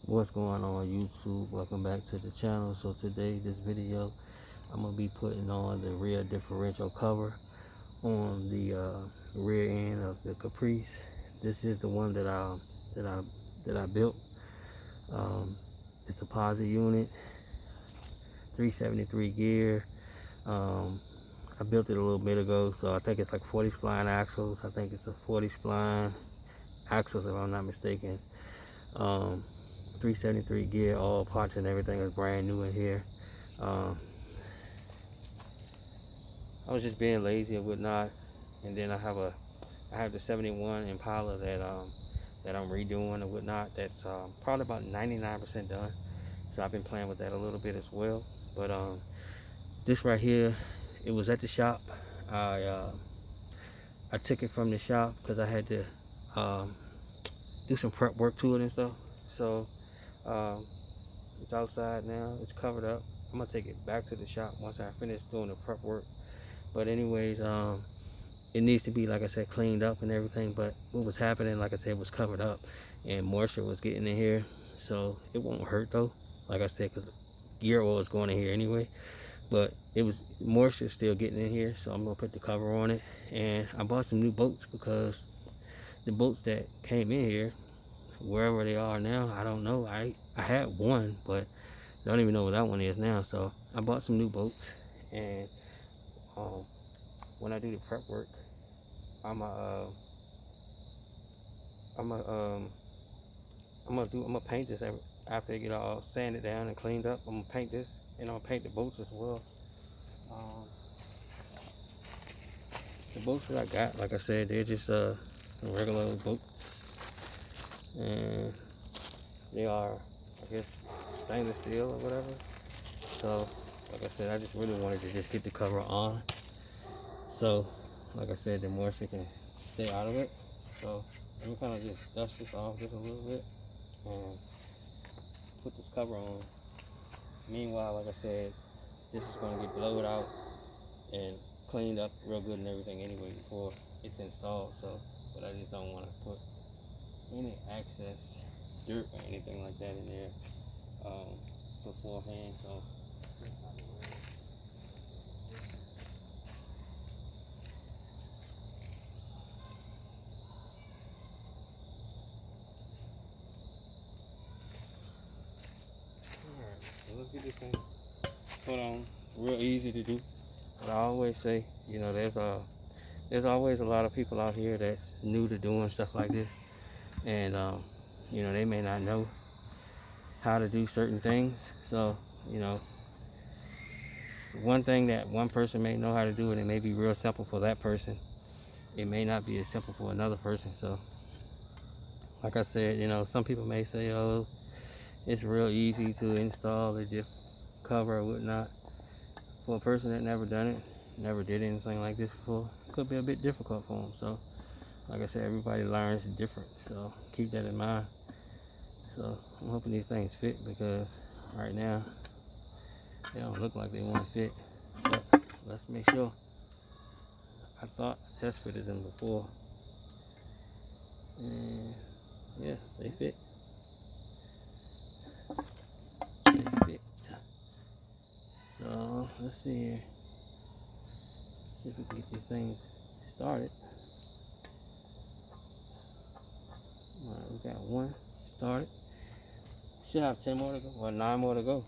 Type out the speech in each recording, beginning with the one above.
What's going on YouTube? Welcome back to the channel. So today, this video, I'm gonna be putting on the rear differential cover on the rear end of the Caprice. This is the one that I that I built. It's a Posi unit, 373 gear. I built it a little bit ago, so I think it's like 40 spline axles. I think it's a 40 spline axles if I'm not mistaken. 373 gear, all parts and everything is brand new in here. I was just being lazy and whatnot, and then I have the 71 Impala that I'm redoing and whatnot. That's probably about 99% done. So I've been playing with that a little bit as well. But this right here, it was at the shop. I took it from the shop because I had to do some prep work to it and stuff. So it's outside now. It's covered up. I'm gonna take it back to the shop once I finish doing the prep work. But anyways, it needs to be, like I said, cleaned up and everything. But what was happening, like I said, was covered up, and moisture was getting in here. So it won't hurt though, like I said, because gear oil is going in here anyway. But it was moisture still getting in here, so I'm gonna put the cover on it. And I bought some new bolts because the bolts that came in here, wherever they are now, I don't know. I had one, but I don't even know what that one is now. So I bought some new bolts, and when I do the prep work, I'm gonna paint this after I get all sanded down and cleaned up. I'm gonna paint this, and I'm gonna paint the bolts as well. Um, the bolts that I got, like I said, they're just regular bolts, and they are, I guess, stainless steel or whatever. So like I said, I just really wanted to just get the cover on, so like I said, the moisture can stay out of it. So I'm kind of just dust this off just a little bit and put this cover on. Meanwhile, like I said, this is going to get blowed out and cleaned up real good and everything anyway before it's installed. So, but I just don't want to put any excess dirt or anything like that in there beforehand. So alright, so let's get this thing put on. Real easy to do. But I always say, you know, there's always a lot of people out here that's new to doing stuff like this, and you know, they may not know how to do certain things. So you know, one thing that one person may know how to do, and it may be real simple for that person, it may not be as simple for another person. So like I said, you know, some people may say, oh, it's real easy to install a diff cover or whatnot. For a person that never done it, never did anything like this before, it could be a bit difficult for them. So like I said, everybody learns different, so keep that in mind. So I'm hoping these things fit, because right now they don't look like they want to fit, but let's make sure. I thought I test fitted them before, and yeah, they fit. They fit. So let's see here. See if we can get these things started. All right, we got one started. Should have 10 more to go, or 9 more to go.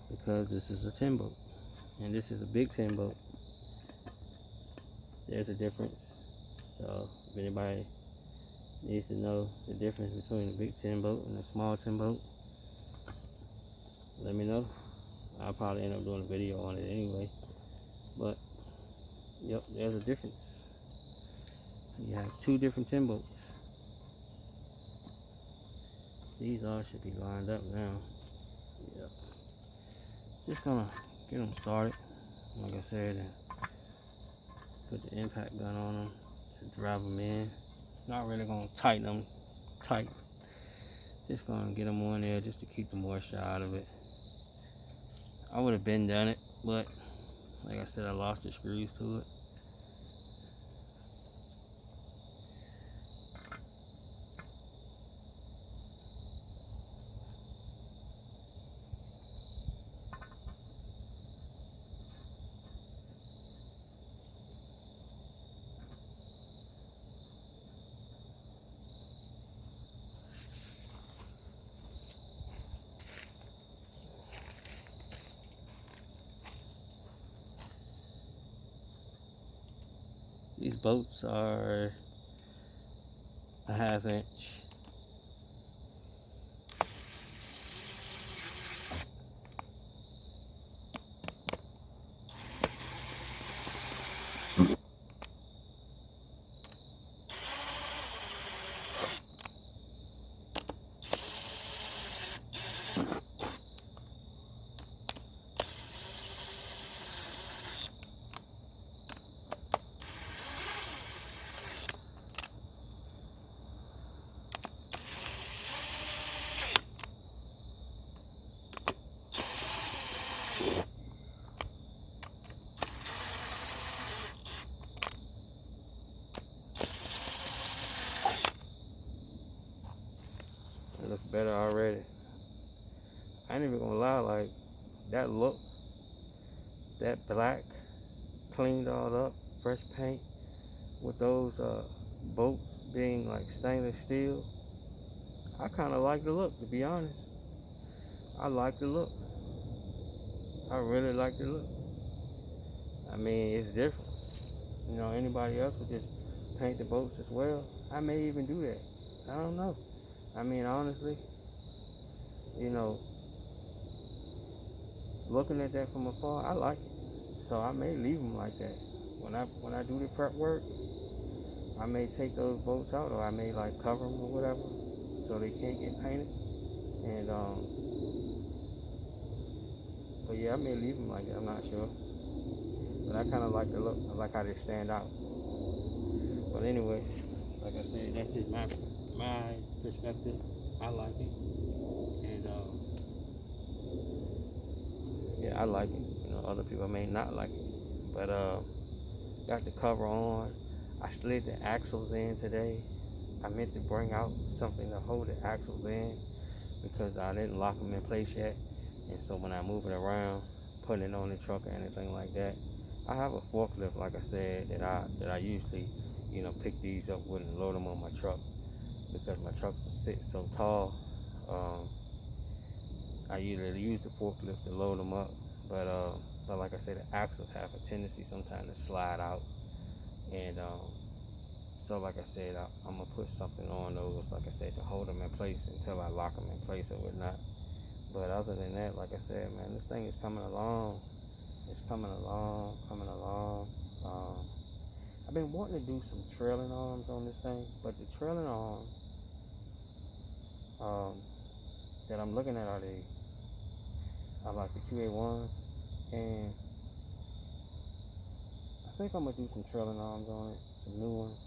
Because this is a 10 boat, and this is a big 10 boat. There's a difference. So if anybody needs to know the difference between a big 10 boat and a small 10 boat, let me know. I'll probably end up doing a video on it anyway. But yep, there's a difference. You have two different 10 boats. These all should be lined up now. Yep. Just gonna get them started, like I said, and put the impact gun on them to drive them in. Not really gonna tighten them tight. Just gonna get them on there just to keep the moisture out of it. I would have been done it, but like I said, I lost the screws to it. These bolts are a 1/2 inch. It looks better already. I ain't even gonna lie, like that look, that black, cleaned all up, fresh paint with those bolts being like stainless steel. I kind of like the look, to be honest. I like the look. I really like the look. I mean, it's different. You know, anybody else would just paint the bolts as well. I may even do that. I don't know. I mean, honestly, you know, looking at that from afar, I like it. So I may leave them like that. When I do the prep work, I may take those bolts out, or I may like cover them or whatever, so they can't get painted. And but yeah, I may leave them like that. I'm not sure. But I kind of like the look. I like how they stand out. But anyway, like I said, that's just my perspective. I like it, and yeah, I like it. You know, other people may not like it, but got the cover on. I slid the axles in today. I meant to bring out something to hold the axles in because I didn't lock them in place yet, and so when I move it around, putting it on the truck or anything like that, I have a forklift, like I said, that I usually, you know, pick these up with and load them on my truck because my trucks sit so tall. I usually use the forklift to load them up, but like I said, the axles have a tendency sometimes to slide out, and so like I said, I'm gonna put something on those, like I said, to hold them in place until I lock them in place or whatnot. But other than that, like I said, man, this thing is coming along. It's coming along, coming along. I've been wanting to do some trailing arms on this thing, but the trailing arms that I'm looking at are like the QA1s, and I think I'm gonna do some trailing arms on it, some new ones,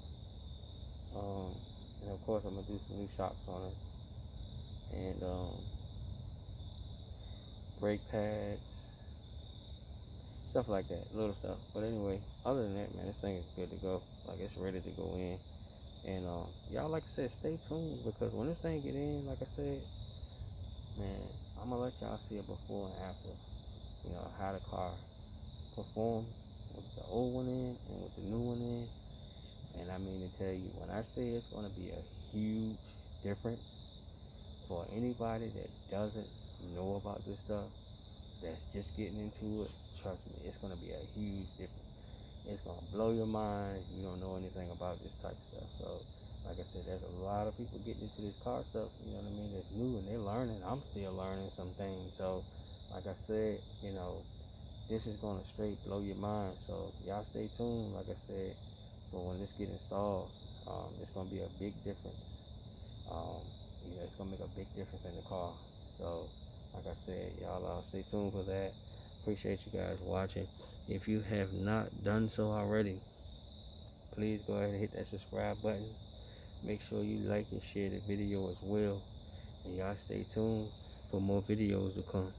and of course I'm gonna do some new shocks on it, and brake pads, stuff like that, little stuff. But anyway, other than that, man, this thing is good to go. Like, it's ready to go in. And y'all, like I said, stay tuned, because when this thing get in, like I said, man, I'm gonna let y'all see it before and after. You know how the car performs with the old one in and with the new one in. And I mean to tell you, when I say it's gonna be a huge difference for anybody that doesn't know about this stuff, that's just getting into it, trust me, it's gonna be a huge difference. It's gonna blow your mind if you don't know anything about this type of stuff. So, like I said, there's a lot of people getting into this car stuff, you know what I mean, that's new, and they're learning. I'm still learning some things. So, like I said, you know, this is gonna straight blow your mind. So, y'all stay tuned, like I said, for when this get installed. It's gonna be a big difference. You know, it's gonna make a big difference in the car. So, like I said, y'all stay tuned for that. Appreciate you guys watching. If you have not done so already, please go ahead and hit that subscribe button. Make sure you like and share the video as well. And y'all stay tuned for more videos to come.